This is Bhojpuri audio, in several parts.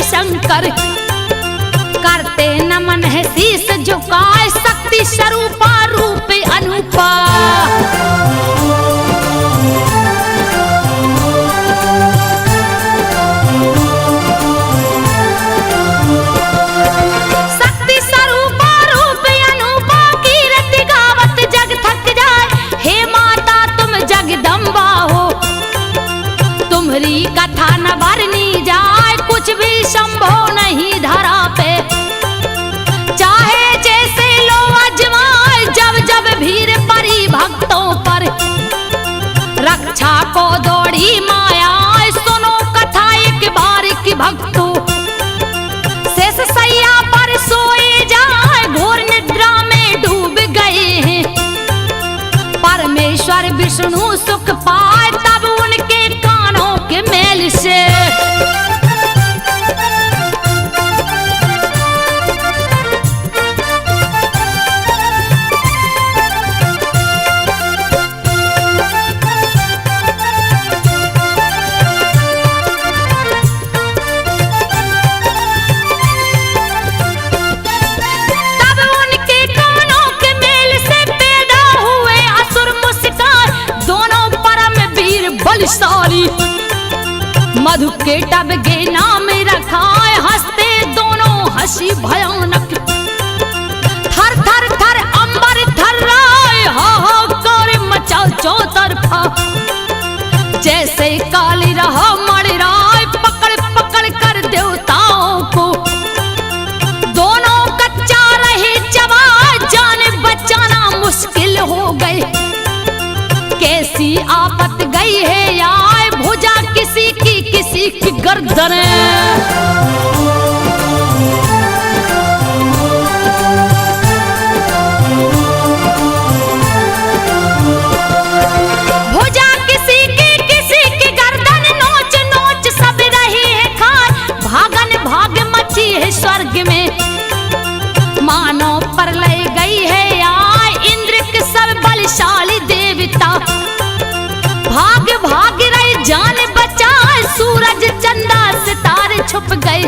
शंकर करते नमन है शीस झुकाए, शक्ति स्वरूपा रूप अनूपा। शक्ति स्वरूपा रूप अनूपा, कीर्ति गावत जग थक जाए। हे माता तुम जगदम्बा हो, तुम्हारी कथा न वर्णी जाए, कुछ भी संभव नहीं धरा पे। चाहे जैसे लो अजमाए, जब जब भीड़ पड़ी भक्तों पर, रक्षा को दौड़ी माया। सुनो कथा एक बार की भक्तों, शेष सैया पर सोए जाए, घोर निद्रा में डूब गए हैं। परमेश्वर विष्णु सुख पाए, तब उनके कानों के मेल से मधु के टब के नाम रखा, हंसते दोनों हंसी भयानक। थर थर थर अंबर थर्राए, हाहाकार मचा चौतरफा। जैसे काली रहा मणिराय, पकड़ पकड़ कर देवताओं को। दोनों कच्चा रहे जवा, जान बचाना मुश्किल हो गए। कैसी आफत गई है यार, भुजा किसी की गर्दन। भुजा किसी की गर्दन, नोच नोच सब रही है खार। भागन भाग मची है स्वर्ग में, मानो प्रलय गई है यार। इंद्र के सब बलशाली देवता, भाग भाग रही जान बचाए। सूरज चंदा सितारे छुप गए,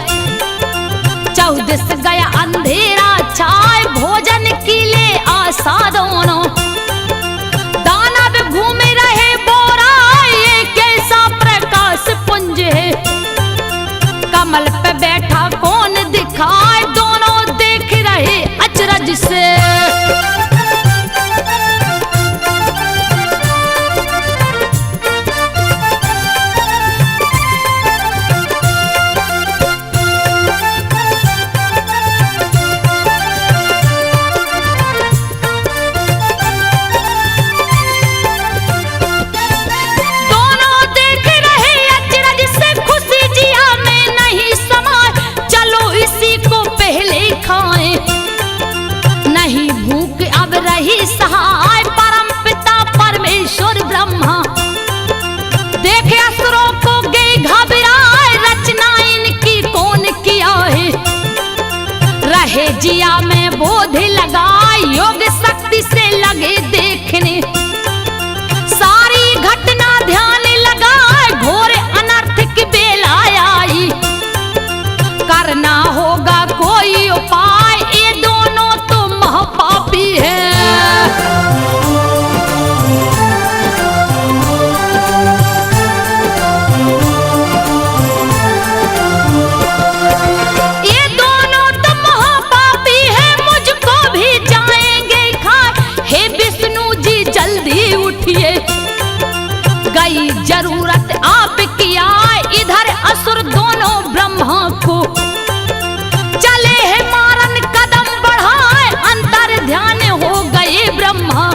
चौदिस गया अंधेरा छाए। भोजन की ले आशा दोनों, दानव घूम रहे बोरा। ये कैसा प्रकाश पुंज है, कमल पे बैठा कौन दिखाए। दोनों देख रहे अचरज से, नहीं भूख अब रही सहाय। परम पिता परमेश्वर ब्रह्मा, देखे असुरों को गए घबराए। रचना इनकी कौन किया है, रहे जिया में बोध लगाए। योग शक्ति से लगे देखने, सारी घटना ध्यान लगाए। घोर अनर्थ की बेला आई, करना होगा कोई उपाय। ये दोनों तो महापापी है। देखिए गई जरूरत आपकी आए, इधर असुर दोनों ब्रह्मा को चले हैं मारन कदम बढ़ाए, अंतर ध्यान हो गए ब्रह्मा।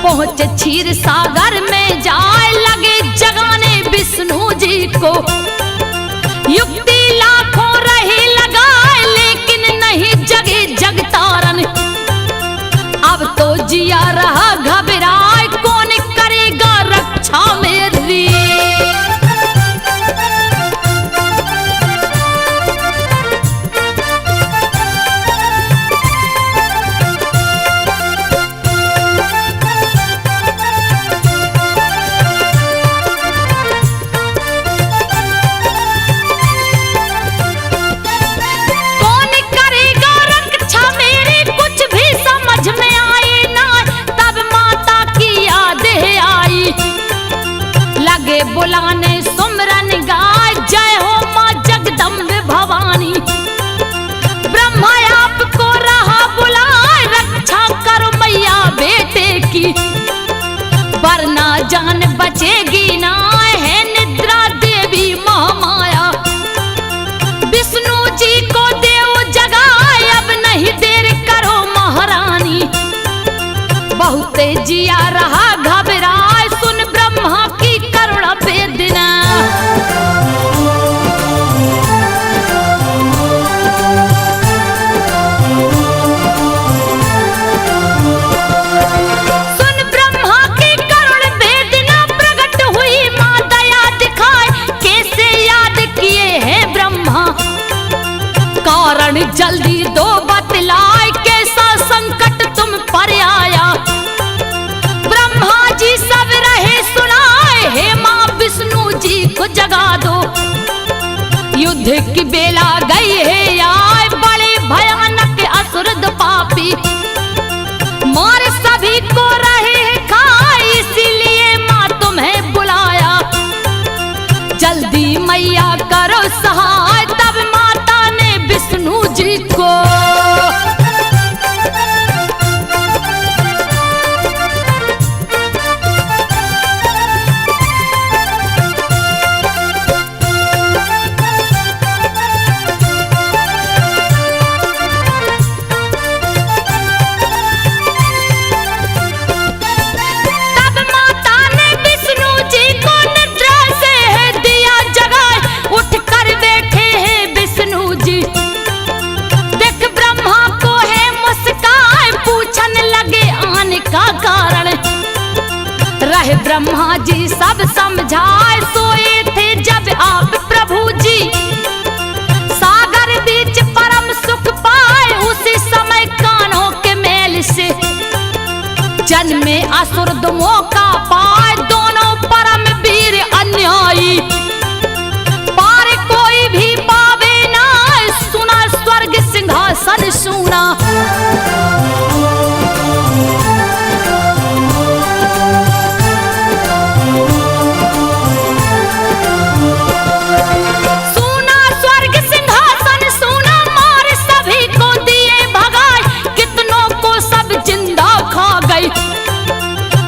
पहुंचे क्षीर सागर में जाए, लगे जगाने विष्णु जी को। युक्ति लाखों रही लगाए, लेकिन नहीं जगे जगतारन। अब तो जिया रहा घबराए, कौन करेगा रक्षा मेरी। बुलाने सुमरन गाय, जय हो माँ जगदम्बे भवानी। ब्रह्मा आपको रहा बुलाए, रक्षा करो मैया बेटे की, वरना जान बचेगी ना है निद्रा देवी महामाया। विष्णु जी को देव जगाए, अब नहीं देर करो महारानी। बहुते जिया रहा घबराए, सुन ब्रह्मा की करुणा वेदना। सुन ब्रह्मा की करुण वेदना, प्रकट हुई मां दया दिखाए, कैसे याद किए हैं ब्रह्मा। कारण जल्दी दो बतलाए, कैसा संकट तुम पर आया। ब्रह्मा जी सब रहे सुनाए, हे मां विष्णु जी को जगा दो। युद्ध की बेला गई है आए, बड़े भयानक असुर दो पापी, मार सभी को रहे खाए, इसीलिए मां तुम्हें बुलाया। जल्दी मैया करो सहाय, तब माता ने विष्णु जी को। ब्रह्मा जी सब समझाए, सोए थे जब आप प्रभु जी, सागर बीच परम सुख पाए। उसी समय कानों के मेल से जन्मे असुर दो मौका पाए, दोनों परम वीर अन्यायी, पार कोई भी पावे ना। सुना स्वर्ग सिंहासन सुना,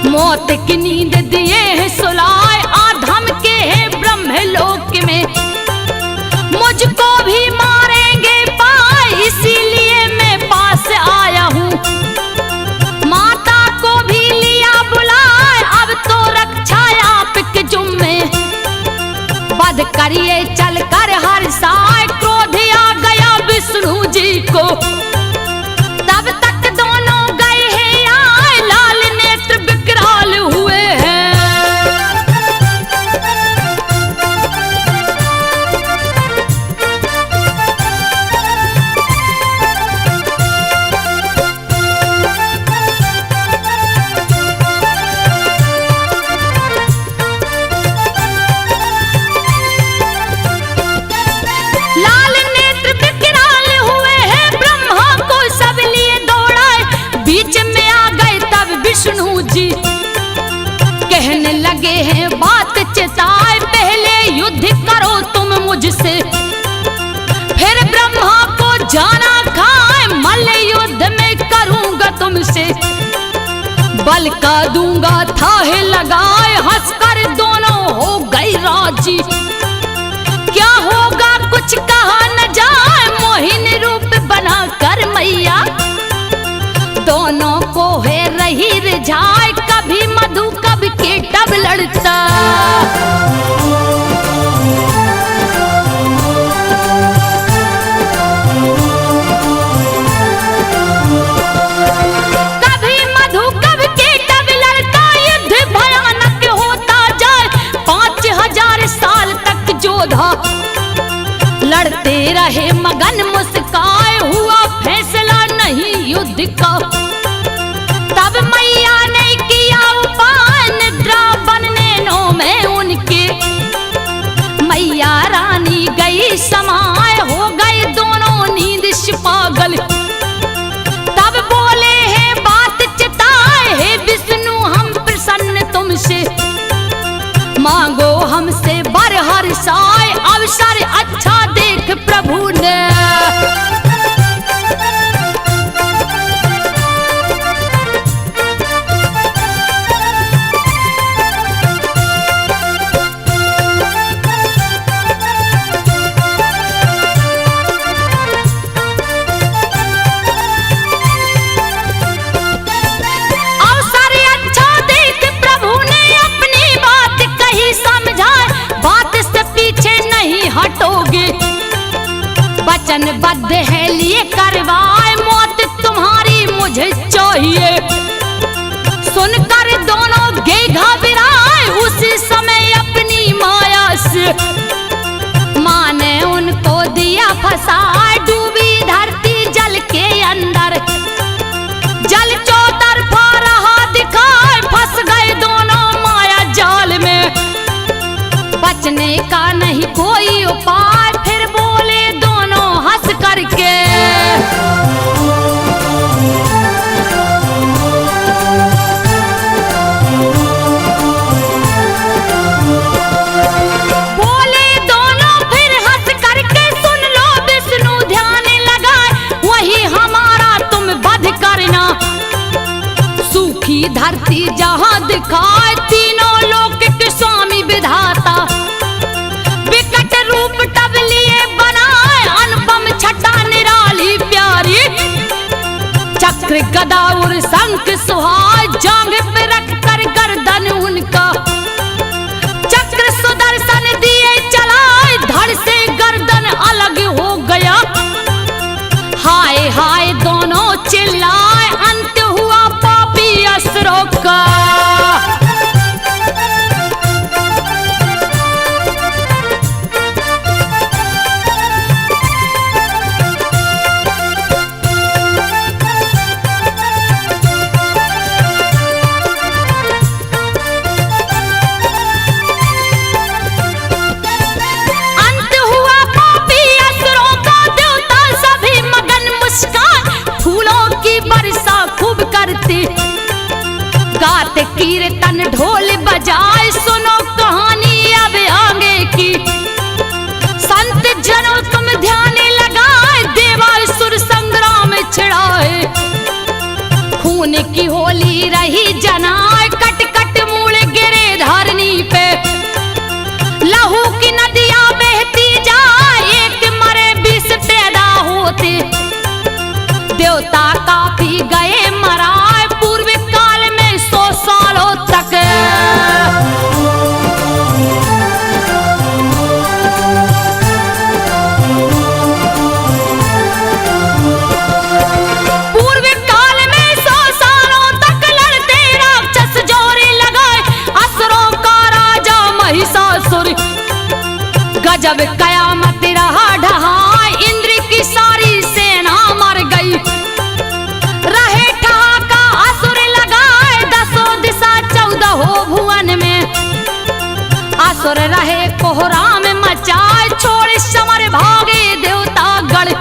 मौत की नींद दिए हैं सुलाए, आधम के हैं ब्रह्मलोक में। मुझको भी मारेंगे पाए, इसीलिए मैं पास आया हूँ। माता को भी लिया बुलाए, अब तो रक्षा आपके जुम्मे। वध करिए चल कर हर साय, क्रोध आ गया विष्णु जी को। तब तक दोनों गए हैं आए, लाल नेत्र विकराल हुए हैं। लाल नेत्र विकराल हुए हैं, ब्रह्मा को सब लिए दौड़ाए। बीच में आ गए तब विष्णु जी, कहने लगे हैं बात चिताए। पहले युद्ध करो तुम मुझसे, फिर ब्रह्मा को जाना खाए। मल्ल युद्ध में करूंगा तुमसे, बल का दूंगा थाहे लगाए, हंसकर दोनों हो गई राजी। क्या होगा कुछ कहा न जाए, मोहिनी रूप बना कर मैया दोनों को है रही रिझाए। कभी मधु कभी केटब लड़ता, कभी मधु कभी केटब लड़ता। युद्ध भयानक होता जाए, 5000 साल तक जोधा लड़ते रहे मगन मुस्काए। हुआ फैसला नहीं युद्ध का, तब मैया ने किया उपाय, निद्रा बनने नो में उनके मैया रानी गई समाए। हो गए दोनों नींद से पागल, तब बोले है बात चिताए। हे विष्णु हम प्रसन्न तुमसे, मांगो हमसे बर हर साय। अवसर अच्छा देख प्रभु ने, वचनबद्ध है लिए करवाए। मौत तुम्हारी मुझे चाहिए, सुनकर दोनों गे घबराए। उसी समय अपनी माया से माँ ने उनको दिया फंसाए। डूबी धरती जल के अंदर, जल चौतरफा रहा दिखाए। फंस गए दोनों माया जाल में, बचने का नहीं कोई उपाय। फिर बोले दोनों हंस करके, बोले दोनों फिर हंस करके, सुन लो विष्णु ध्यान लगाए। वही हमारा तुम वध करना, सूखी धरती जहां दिखाए। तीनों लोक के स्वामी विधाता, विकट रूप तब लिए बनाए। अनुपम छटा निराली प्यारी, चक्र गदा और शंख सुहाए। जांघ पे रख कर गर्दन उनका, चक्र सुदर्शन दिए चलाए। धड़ से गर्दन अलग हो गया, हाय हाय दोनों चिल्लाए। अंत हुआ पापी असुरों का, गाते कीर्तन ढोल बजाए। सुनो कहानी अब आगे की, संत जनों तुम ध्यान लगाए। देवासुर संग्राम छिड़ाए, खून की होली रही जनाए। कट कट मूल गिरे धरनी पे, लहू की नदियां बहती जाए। एक मरे 20 पैदा होते, देवता काफी गए मराए। पूर्व काल में 100 सालों तक, पूर्व काल में 100 सालों तक लड़ते राक्षस जोरे लगाए। असुरों का राजा महिषासुर, गजब कयामत रहा ढहाए। इंद्र की सारी सेना मर गई, रहे ठहाका असुर लगाए। 10 दिशा 14 भुवन में, असुर रहे कोहराम मचाए। छोड़ समर भागे देवता गण,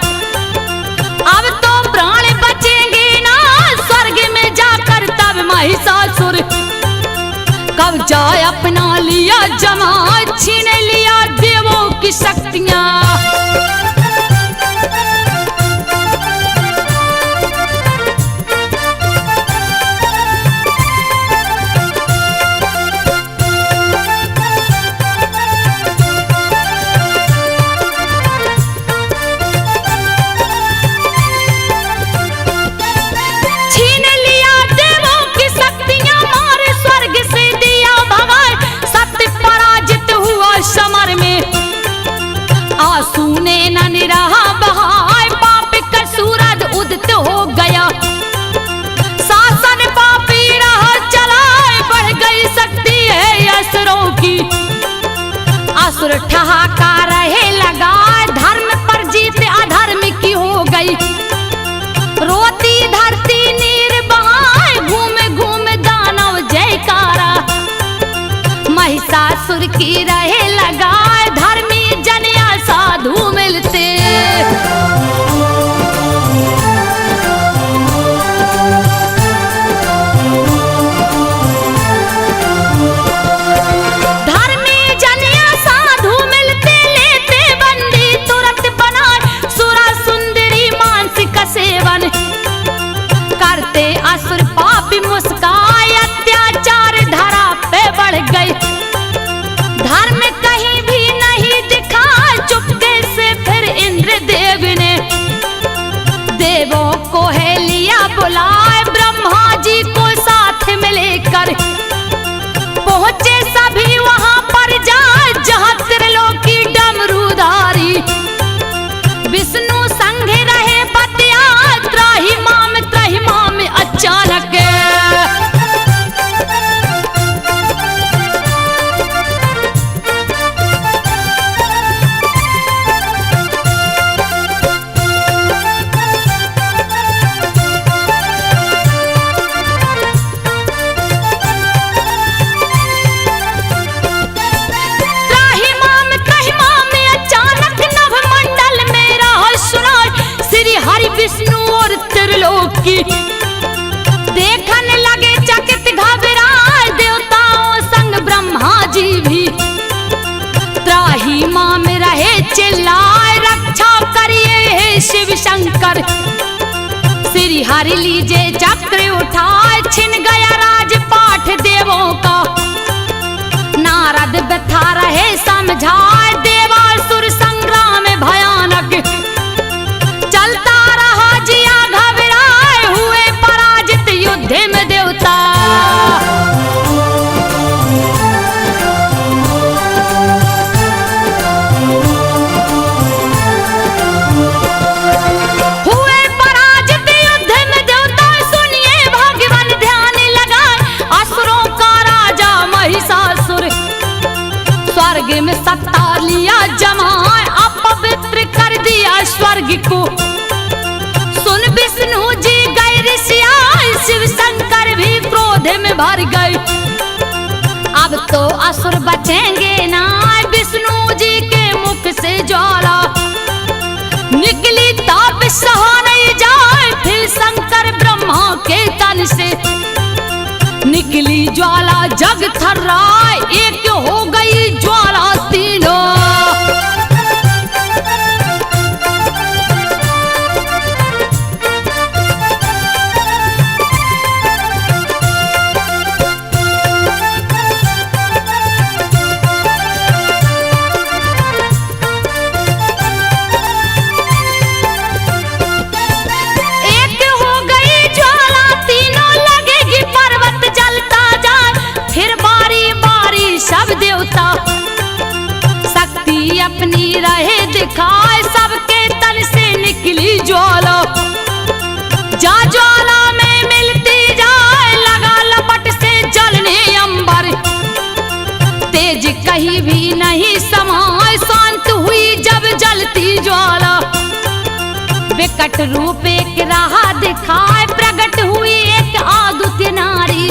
अब तो प्राण बचेंगे ना। स्वर्ग में जाकर तब महिषासुर, कब्जा अपना लिया जमा। छीन लिया देवों की शक्तियां, सबकी रहे लगाए, धर्मी जन या साधु मिलते। धर्मी जन या साधु मिलते, लेते बंदी तुरंत बनाए, सुरा सुंदरी मांस का सेवन करते असुर पापी मुस्काए, अत्याचार धरा पे बढ़ गए। धर्म कहीं भी नहीं दिखा, चुपके से फिर इंद्र देव ने देवों को है लिया बुलाए, ब्रह्मा जी को साथ में लेकर पहुंचे सभी वहां पर जाए, जहां त्रिलोकी डमरूधारी विष्णु संग रहे बतिया, त्राही माम अचानक विष्णु और त्रिलोकी देखने लगे, चकित घबराए, देवताओं संग ब्रह्मा जी भी त्राही मां में रहे चिल्लाए, रक्षा करिए हे शिव शंकर। श्री हरि लीजे चक्र उठाए, छिन गया राजपाठ देवों का, नारद व्यथा रहे समझाए, देवासुर संग्राम भयानक चलता रहा, जिया घबराए हुए पराजित युद्ध में देवता। हुए पराजित युद्ध में देवता, सुनिए भगवान ध्यान लगाए, असुरों का राजा महिषासुर स्वर्ग में सत्ता लिया जमाए, अपवित्र कर दिया स्वर्ग को। सुन विष्णु जी गए ऋषियाए, शिव शंकर भी क्रोध में भर गए, अब तो असुर बचेंगे ना, विष्णु जी के मुख से ज्वाला निकली, ताप सहा नहीं जाए, फिर शंकर ब्रह्मा के तन से निकली ज्वाला, जग थर्राए, एक हो गई ज्वाला तीनों। शक्ति अपनी रहे दिखाए, सबके तन से निकली ज्वाला, जा ज्वाला में मिलती जाए, लगा लपट से जलने अंबर, तेज कहीं भी नहीं समाए, शांत हुई जब जलती ज्वाला, विकट रूप एक रहा दिखाए, प्रकट हुई एक आदित्य नारी,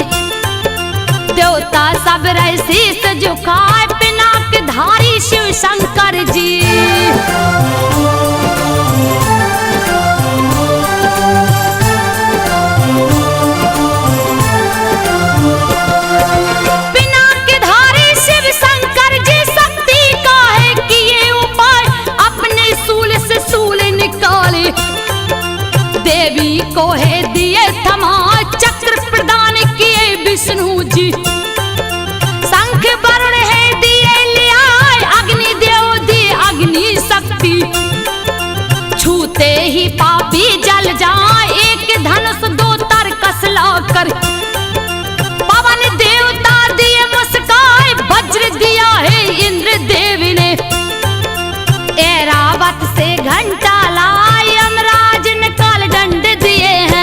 देवता सब रहे शीस झुकाए, पिनाक धारी शिव शंकर जी। पिनाक धारी शिव शंकर जी, शक्ति का है किए उपाय, अपने सूल से सूल निकाले, देवी को है दिए थमा, चक्र प्रदान किए विष्णु जी, शंख वरुण है दिए लिया, अग्नि देव दिए अग्नि शक्ति, छूते ही पापी जल जाए, एक धनुष दो तरकस लाकर, पवन देवता दिए मुस्काए, वज्र दिया है इंद्र देव ने, ऐरावत से घंटा लाए, यमराज ने काल दंड दिए हैं।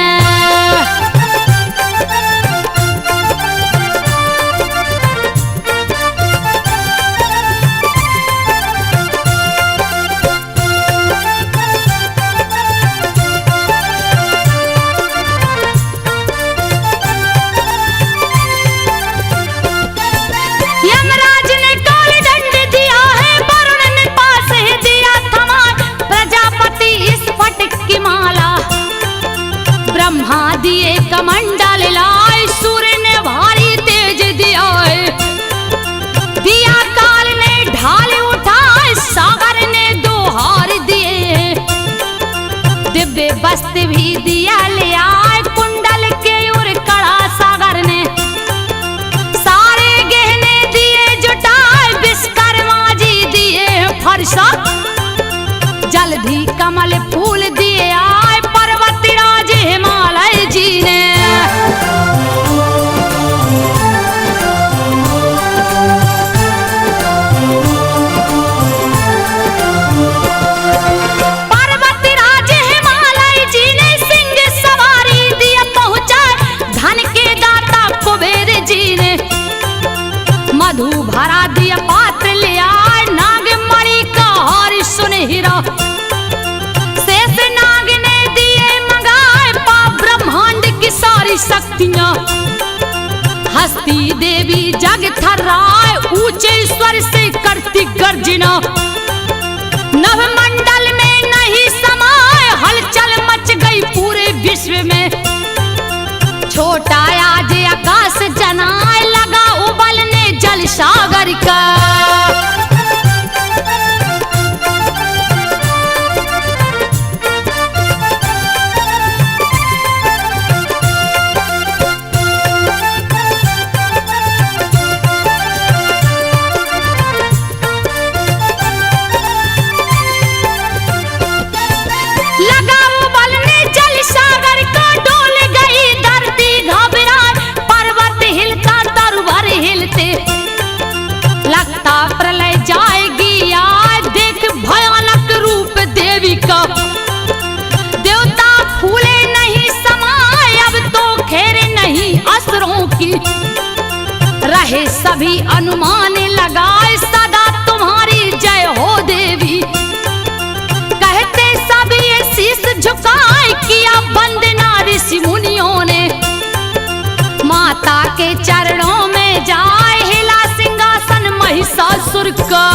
मधु भरा दिया पात्र ले आए, नाग मणि का हार सुनहरा शेष नाग ने दिए मंगाए, पाप ब्रह्मांड की सारी शक्तियां हस्ती देवी जग थर्राए, ऊंचे स्वर से करती गर्जना नवमंडल में नहीं समाए, हलचल मच गई पूरे विश्व में छोटा आज आकाश जनाए, लगा उबलने जल सागर का। देवता फूले नहीं समाए, अब तो खेरे नहीं असुरों की, रहे सभी अनुमान लगाए, सदा तुम्हारी जय हो देवी। कहते सभी ये शीश झुकाए, किया वंदना ऋषि मुनियों ने, माता के चरणों में जाए, हिला सिंहासन महिषासुर का।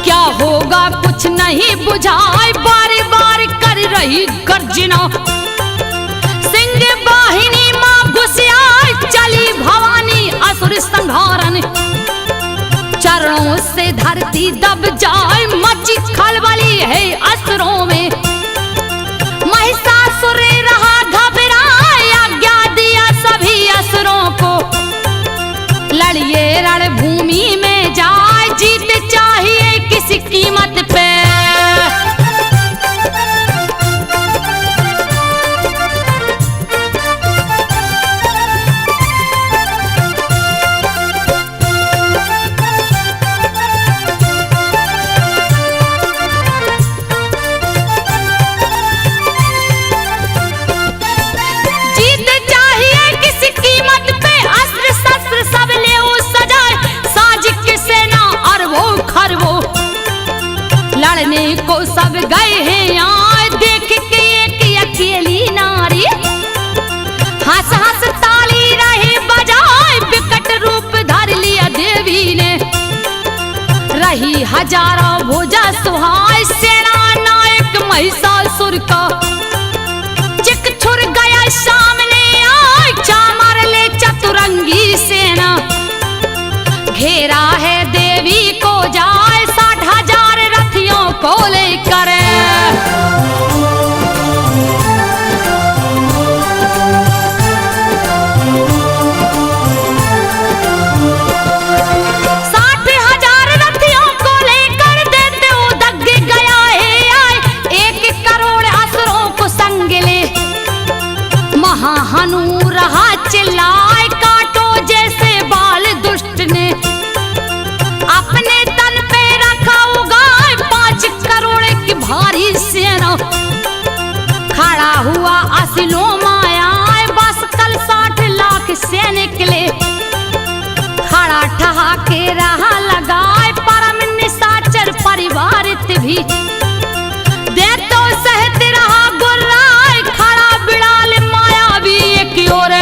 क्या होगा कुछ नहीं बुझाए, बारी बारी कर रही गर्जना, सिंह वाहिनी मां घुसियाई, चली भवानी असुर संहारन, चरणों से धरती दब जाए, मची खलबली है असुरों में, महिषासुर रहा घबराए, आज्ञा दिया सभी असुरों को, लड़िए रणभूमि में जाए, जीत चाहिए किसी कीमत पे। जीत चाहिए किसी कीमत पे, अस्त्र शस्त्र सब ले सजाए, साज की सेना अरबों खरबों, लड़ने को सब गए हैं यहाँ, देख के एक अकेली नारी, हंस हंस ताली रही बजाए, विकट रूप धर लिया देवी ने, रही हजारों भुजा सुहाए, सेना नायक महिषासुर का, चिक छुर गया सामने आए, चामर ले चतुरंगी सेना, घेरा है देवी को जाए, 60,000 रथियों को लेकर। हनु रहा चिल्लाए, काटो जैसे बाल दुष्ट ने, अपने तन पे रखा उगाए, 5 करोड़ की भारी सेना, खड़ा हुआ असलो माया, बस कल 60 लाख सैनिक ले, खड़ा ठहाके रहा लगाए, परम निशाचर परिवार भी, दे तो सहत रहा गुर्राए, खड़ा बिड़ाल माया भी एक और।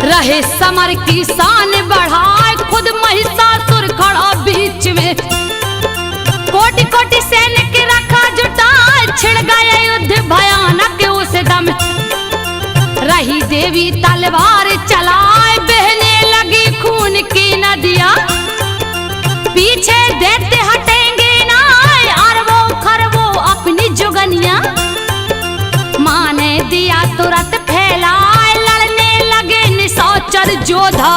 रहे समर की शान बढ़ाए, खुद महिषासुर खड़ा बीच में, कोटि कोटि सैनिक रखा जुटाए, छिड़ गया युद्ध भयानक उस दम, रही देवी तलवार चलाए, बहने खून की नदियाँ, पीछे देते हटेंगे ना अरबों खरबों अपनी जुगनियाँ। माँ ने दिया तुरंत फैलाए, लड़ने लगे निशाचर योद्धा।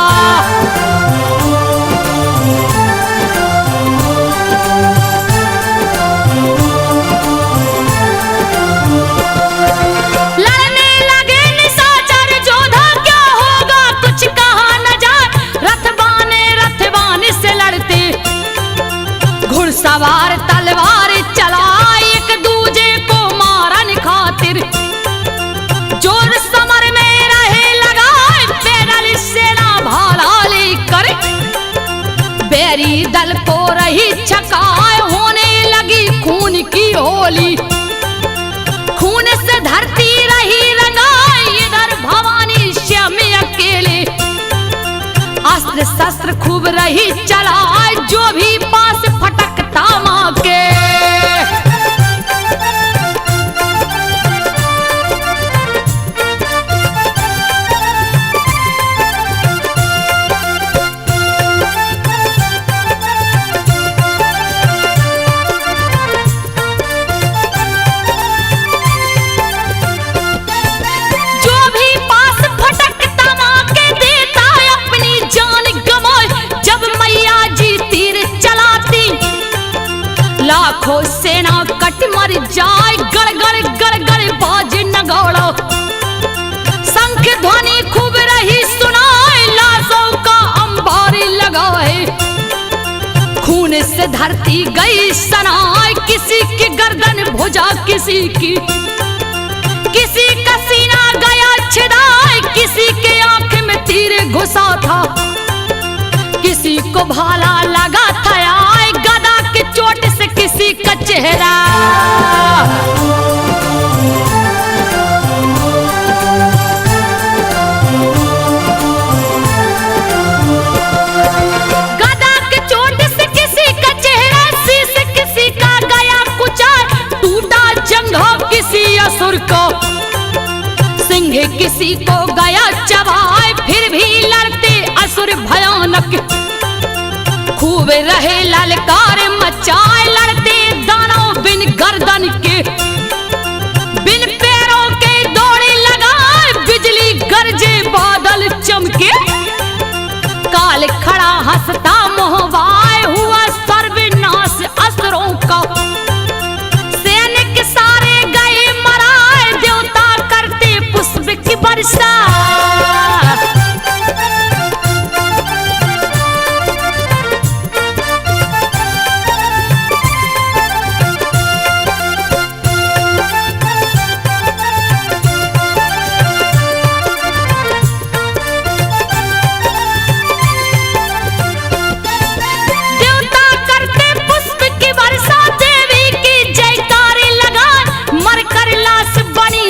लड़ने लगे निशाचर योद्धा, क्या होगा कुछ कहा न जाए। रथवान से लड़ते, घुड़सवार तलवार चलाए, एक दूजे को मारन खातिर। जोर समर में रहे लगाए, पैदल सेना भाला लेकर। बैरी दल को रही छकाए, होने लगी खून की होली। खून से धरती रही रंगाई, इधर भवानी श्याम अकेले। अस्त्र शस्त्र खूब रही चलाए, जो भी पास फटकता माँ के। जो भी पास फटकता माँ के, देता अपनी जान गंवाए। जब मैया जी तीर चलाती, लाखों सेना कट मर जाए। गड़ बाज नगाड़ा, शंख ध्वनि खूब रही सुनाए, लाशों का अंबार लगाए। खून से धरती गई सनाए, किसी की गर्दन भुजा किसी का सीना गया छिदाए। किसी के आंख में तीर घुसा था, किसी को भाला लगा था आए। गदा की चोट से किसी का चेहरा। गदा की चोट से किसी का चेहरा, शीश किसी का गया कुचार। टूटा जंघा किसी असुर को, सिंह किसी को गया चबाए। फिर भी लड़ते असुर भयानक, खूब रहे ललकार मचाए। लड़ते दानव बिन गर्दन के, बिन पैरों के दौड़े लगाए। बिजली गरजे बादल चमके, काल खड़ा हंसता मोहवाए। हुआ सर्वनाश असुरों का, सैनिक सारे गए मराए। देवता करते पुष्प की वर्षा,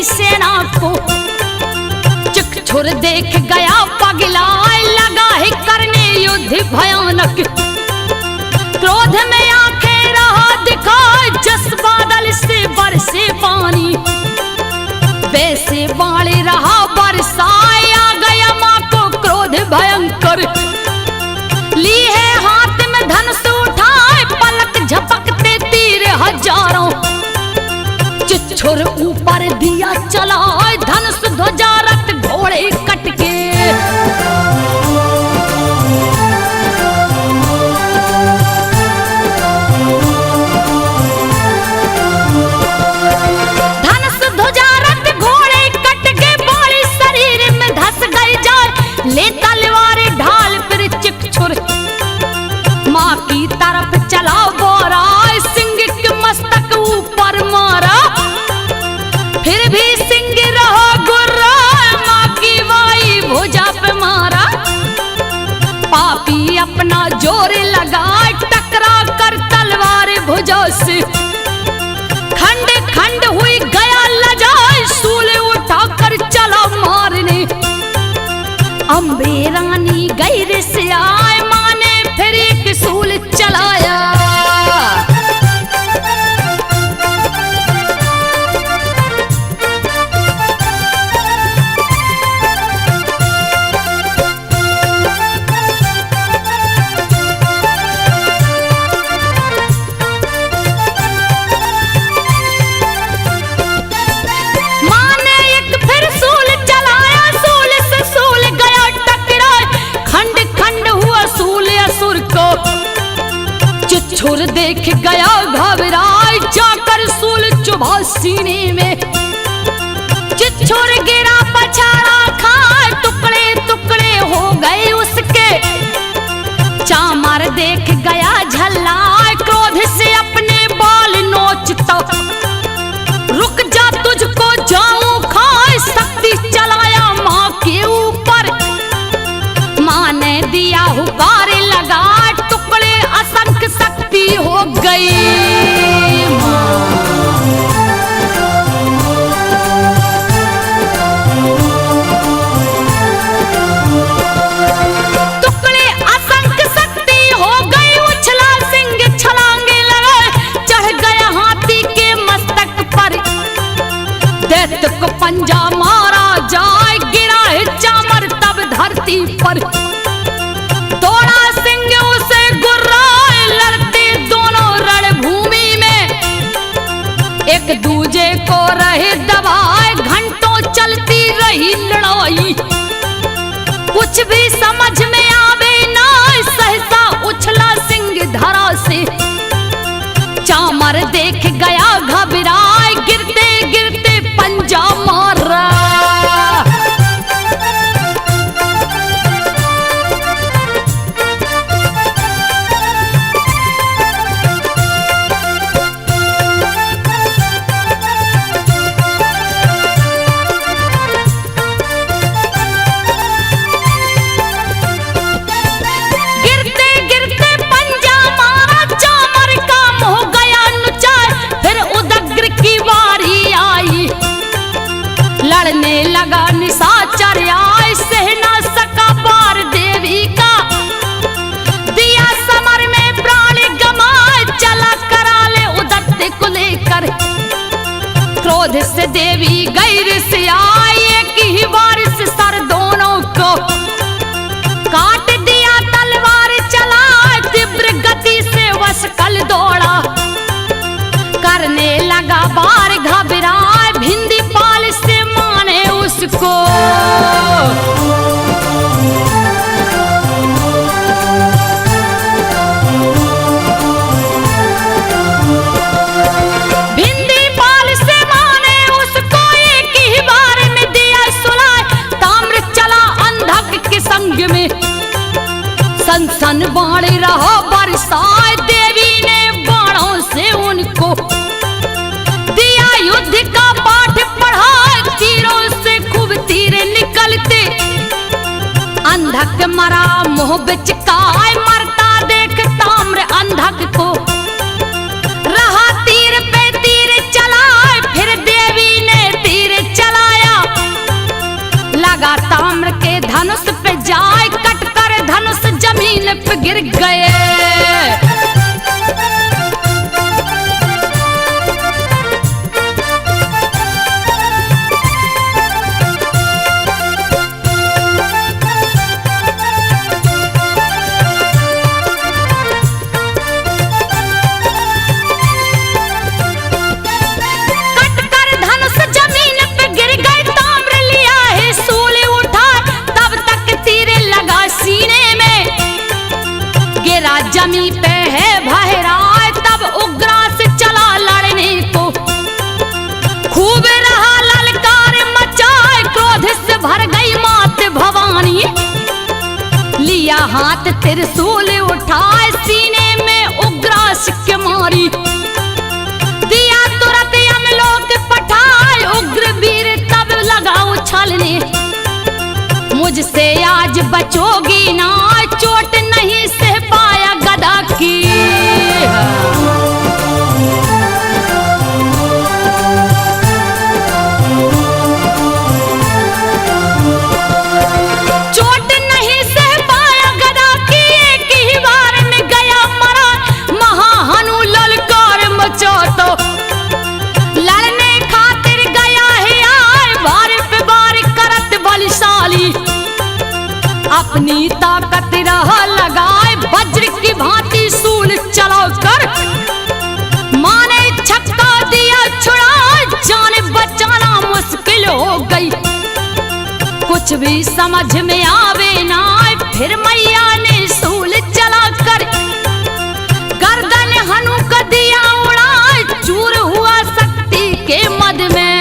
सेना को चकचोर देख गया पगलाए। लगा है करने युद्ध भयानक, क्रोध में आंखें रहा दिखाए। जस बादल से बरसे पानी, वैसे बाणे रहा बरसाए। आ गया माँ को क्रोध भयंकर, ली है हाथ में धनुष उठाए। पलक झपकते तीर हजारों, चिच्छोर ऊपर दिया चलाए। धनुष ध्वजा रथ घोड़े कटके, धनुष ध्वजा रथ घोड़े कटके। बाली शरीर में धस गई जाए, ले तलवार ढाल फिर चिच्छोर माँ की तरफ चला बोरा। सिंह के मस्तक ऊपर मारा, फिर भी सिंह रहा गुर्रा। माँ की वाई भुजा पे मारा, पापी अपना जोर लगा। टकरा कर तलवार भुजा से, खंड खंड हुई गया लजाए। सूल उठाकर चला मारने, अम्बे रानी गैर से आए। माँ ने फिर एक सूल चलाया। देख गया घबराए, जाकर सूल चुभा सीने में। चिच्छोर गिरा पछाड़ा खाए, टुकड़े टुकड़े हो गए उसके। चामर देख गया झल्लाए, क्रोध से अपने बाल नोचता। रुक जा तुझको जाऊं खाए, शक्ति चलाया माँ के ऊपर। माँ ने दिया हुकार लगा, टुकड़े असंख्य शक्ति हो गई माँ। टुकड़े असंख्य शक्ति हो गई, उछला सिंह छलांगे लगे, चढ़ गया हाथी के मस्तक पर। दैत्य को पंजा मारा जाए, गिरा है चामर तब धरती पर। दौड़ा सिंह उसे गुर्राए, लड़ते दोनों रणभूमि में। एक दूजे को रहे दबाए, घंटों चलती रही लड़ाई। कुछ भी समझ में आवे ना, सहसा उछला सिंह धरा से। चामर देख गया घबराए, गिरते गिरते पंजा मारा। गिरते गिरते पंजा मारा, चामर का मुंह गया नुचाए। फिर उदग्र की बारी आई, लड़ने लगा निशाचर आए। सह ना सका पार देवी का, दिया समर में प्राण गमाए। चला कराले उदत्ते को लेकर, क्रोध से देवी गैर से आई। एक ही बार से सर दोनों को काट दिया, तलवार चला। तीव्र गति से वशकल दौड़ा, करने लगा बार घबराए। भिंदी पाल से माने उसको, भिंदी पाल से माने उसको। एक ही बार में दिया सुलाए, ताम्र चला अंधक के संग में। सन बाण रहा बरसाए, देवी ने बाणों से उनको दिया युद्ध का पाठ पढ़ाए। तीरों से खूब तीर निकलते, अंधक मरा मुंह बिचकाए। मरता देख ताम्र अंधक को, रहा तीर पे तीर चलाए। फिर देवी ने तीर चलाया, लगा ताम्र के धनुष पे जाए। कटकर धनुष जमीन पे गिर गए। कटकर धनुष जमीन पे गिर गए, ताम्र लिया है सूल उठा। तब तक तीर लगा सीने में, गिरा जमी पे है भहराए। तब उग्रा से चला लड़ने को, खूब रहा ललकार मचाए। क्रोध से भर गई मात भवानी, लिया हाथ त्रिशूल उठाए। सीने में उग्रास के मारी, दिया तुरंत यमलोक पठाए। उग्र वीर तब लगा उछलने, मुझसे आज बचोगी ना। चोट नहीं सह पाया गदा की, चोट नहीं सह पाया गदा की। एक ही बार में गया मरा, महाहनु ललकार मचाता। लड़ने खातिर गया है आए, बार पे बार करत बलशाली। अपनी ताकत रहा लगाए, वज्र की भांति सूल चलाकर। माने छक्का दिया छुड़ा, जान बचाना मुश्किल हो गई। कुछ भी समझ में आवे ना, फिर मैया ने सूल चलाकर गर्दन हनु का दिया उड़ाए, चूर हुआ शक्ति के मद में।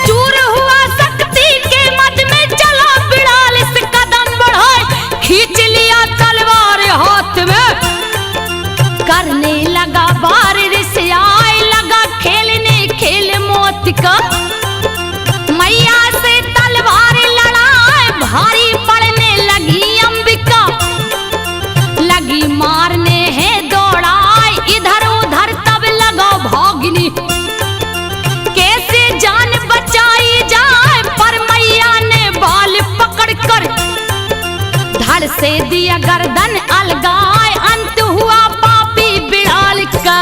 चूर हुआ शक्ति के मद में, चला 42 कदम बढ़ाए, खींच लिया तलवार हाथ में। करने लगा वार ऋषियाए, लगा खेलने खेल मौत का। मैया से तलवार लड़ाए, भारी पड़ने लगी अंबिका। लगी मारने है दौड़ाए, इधर उधर तब लगा भागनी। कैसे जान बचाई जाए, पर मैया ने बाल पकड़कर धड़ से दिया गर्दन अलगाए। अंत हुआ पापी बिड़ाल का।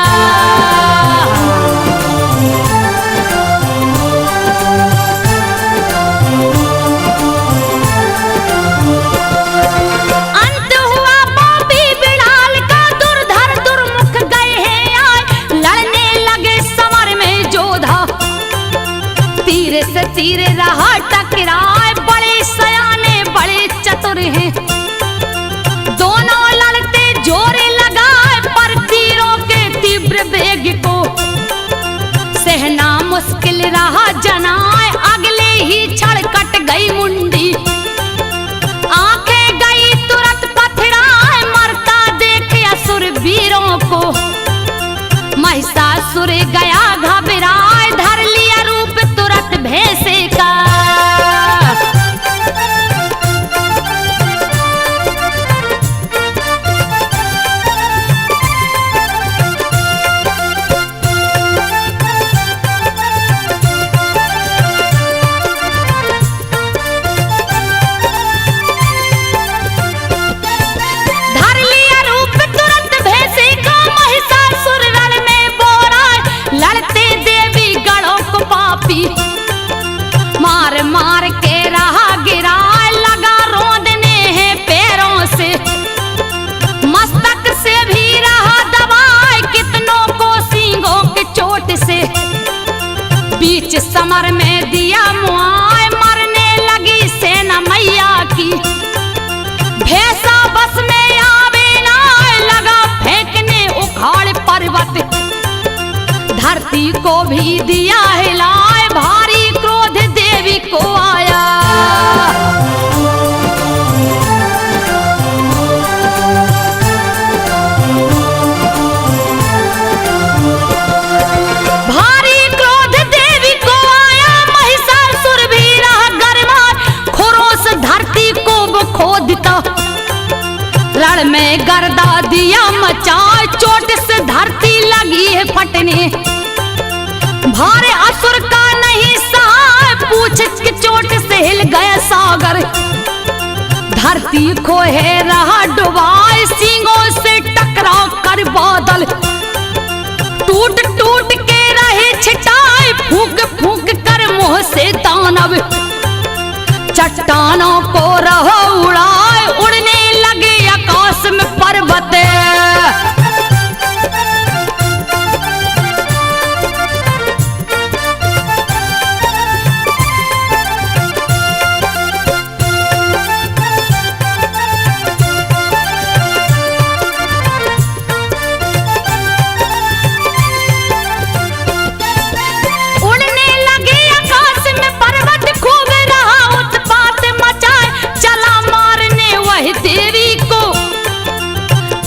अंत हुआ पापी बिड़ाल का, दुर्धर दुर्मुख गए हैं आए। लड़ने लगे समर में जोधा, तीर से तीर रहा टकराए। बड़े सयाने बड़े चतुर हैं, दोनों लड़ते जोर लगाए। पर तीरों के तीव्र वेग को सहना मुश्किल रहा जनाए। अगले ही क्षण कट गई मुंडी, आंखें गई तुरंत पथराए। मरता देखे असुर वीरों को, महिषासुर गया घबराए। धर लिया रूप तुरंत भैंसे का। धर लिया रूप तुरंत भैंसे का, महिषासुर रण में बोराए। लड़ते देवी गणों को पापी, मार मार के रहा गिराए। लगा रोंदने हैं पैरों से, मस्तक से भी रहा दबाए। कितनों को सींगों के चोट से बीच समर में दिया मुआए। मरने लगी सेना मैया की, भैंसा बस में आवे ना। लगा फेंकने उखाड़ पर्वत, धरती को भी दिया हिलाए। भारी क्रोध देवी को आया। भारी क्रोध देवी को आया, महिषासुर भी रहा गरमार। खुरों से धरती को वो खोदता, रण में गर्दा दिया मचाए। चोट से धरती लगी है फटने, भारे असुर का नहीं सहाय। पूछ की चोट से हिल गया सागर, धरती को है रहा डुबाए। सींगों से टकरा कर बादल टूट टूट के रहे छिटाए। फूंक फूंक कर मुंह से दानव चट्टानों को रहो उड़ाए। उड़ने लगे आकाश में पर्वत,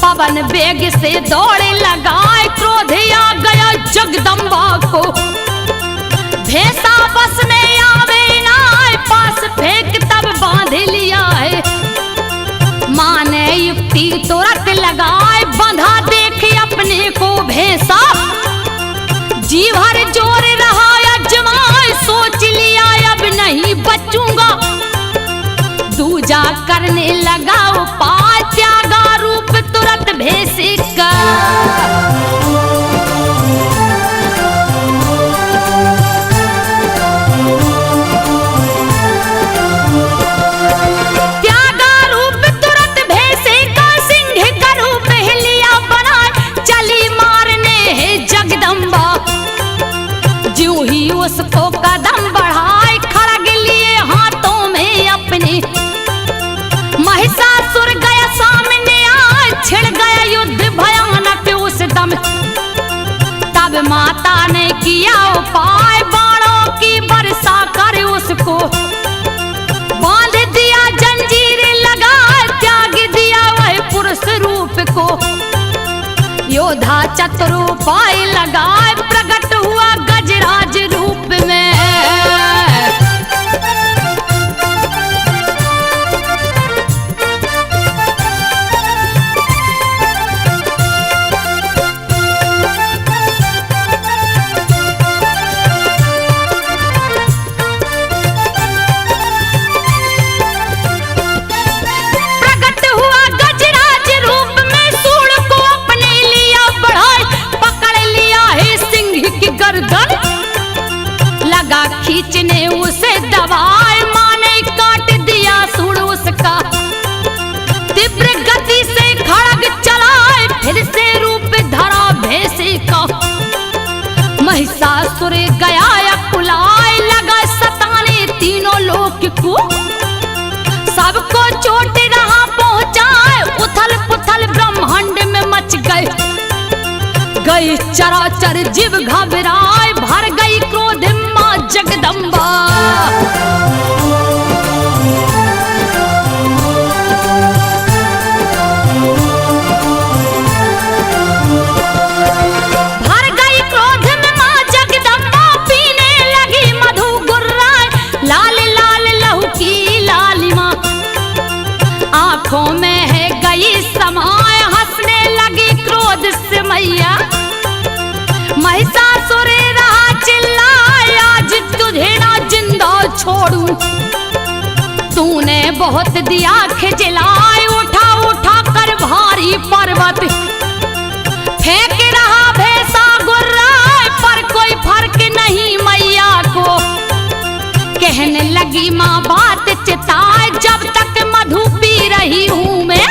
पवन वेग से दौड़े लगाए। क्रोध आ गया जगदम्बा को, भैंसा बस में आवे ना। पास फेंक तब बांध लिया है, माने युक्ति तुरंत लगाए। बंधा देखे अपने को भैंसा, जी भर जोर रहा अजमाए। सोच लिया अब नहीं बचूंगा, दूजा करने लगा उपाय। त्यागा रूप तुरंत भैंसे का, त्यागा रूप तुरंत उसको कदम बढ़ाए, खड़ग लिए हाथों में अपने। महिषासुर गया सामने आए, छिड़ गया युद्ध भयानक उस दम। तब माता ने किया उपाय, बाणों की वर्षा कर उसको बांध दिया, जंजीर लगा त्याग दिया वह पुरुष रूप को। योद्धा चतुर उपाय लगाए, प्रकट हुआ गजराज रूप में। लगा खींचने उसे दबाए, माने काट दिया सूड़ उसका। तीव्र गति से खड़ग चलाए, फिर से रूप धरा भैंसे का। महिषासुर गया अकुलाए, लगा सताने तीनों लोक को। सबको चोट रहा पहुंचाए, उथल पुथल ब्रह्मांड में मच गए। गई चराचर जीव घबराए, भर गई क्रोध मां जगदम्बा। भर गई क्रोध में मां जगदम्बा, पीने लगी मधु गुर्राए, लाल लाल लहू की लालिमा आंखों में है गई समाए। हंसने लगी क्रोध से मैया, महिषासुर रहा चिल्लाए, आज तुझे ना जिंदा छोड़ूं। तूने बहुत दिया खिजलाए, उठा उठा कर भारी पर्वत। फेंक रहा भैंसा गुर्राए, पर कोई फर्क नहीं मैया को। कहने लगी माँ बात चिताए, जब तक मधु पी रही हूँ मैं।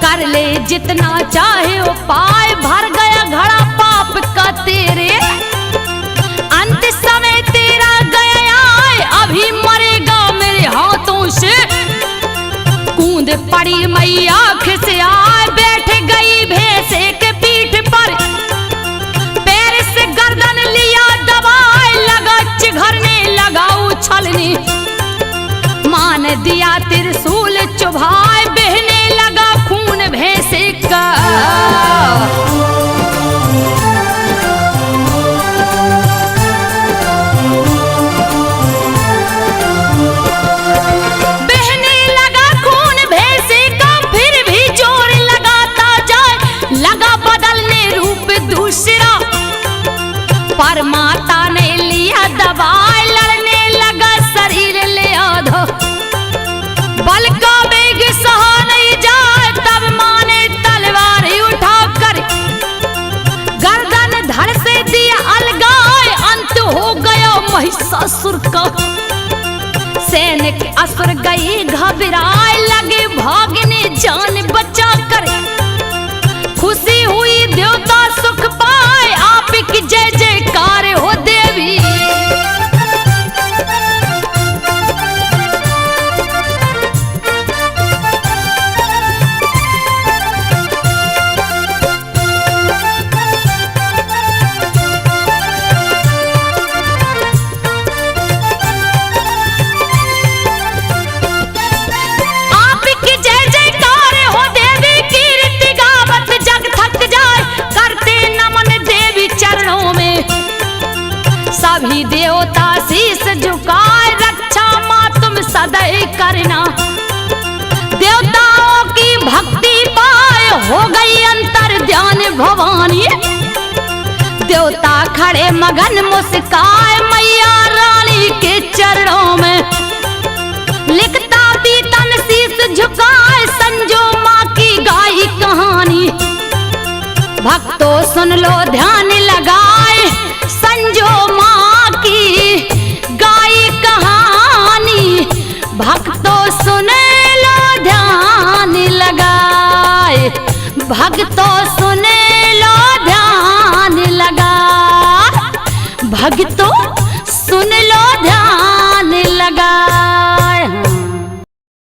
कर ले जितना चाहे उपाय, भर गया घड़ा पाप का तेरे। अंत समय तेरा गया आए, अभी मरेगा मेरे हाथों से। कूद पड़ी मैया खिसियाए, बैठ गई भैंसे के पीठ पर। पैर से गर्दन लिया दबाए, लगा चिघरने लगा उछलने। मान दिया त्रिशूल चुभाए, बहने लगा खून भैंसे का। बहने लगा खून भैंसे का, फिर भी जोर लगाता जाए, लगा बदलने रूप दूसरा। पर माता ने लिया दबाए, लड़ने लगा शरीर ले आधा। बल का वेग सहा नहीं जाए, तब मां ने तलवार उठाकर गर्दन धड़ से दिया अलगाए। अंत हो गया महिषासुर का। सैनिक असुर गए घबराए, लगे भागने जान बचा कर। खुशी हुई देवता सुख पाए, आपकी जय जयकार हो देवी। सभी देवता शीश झुकाए, रक्षा माँ तुम सदैव करना। देवताओं की भक्ति पाए, हो गई अंतर ध्यान भवानी। देवता खड़े मगन मुस्काए मैया रानी के चरणों में। लिखता पीतन शीश झुकाए संजो माँ की गाई कहानी। भक्तों सुन लो ध्यान लगाए संजो माँ की गाई कहानी। भक्तों सुन लो ध्यान लगाए, भक्तों सुन लो ध्यान लगा, भक्तों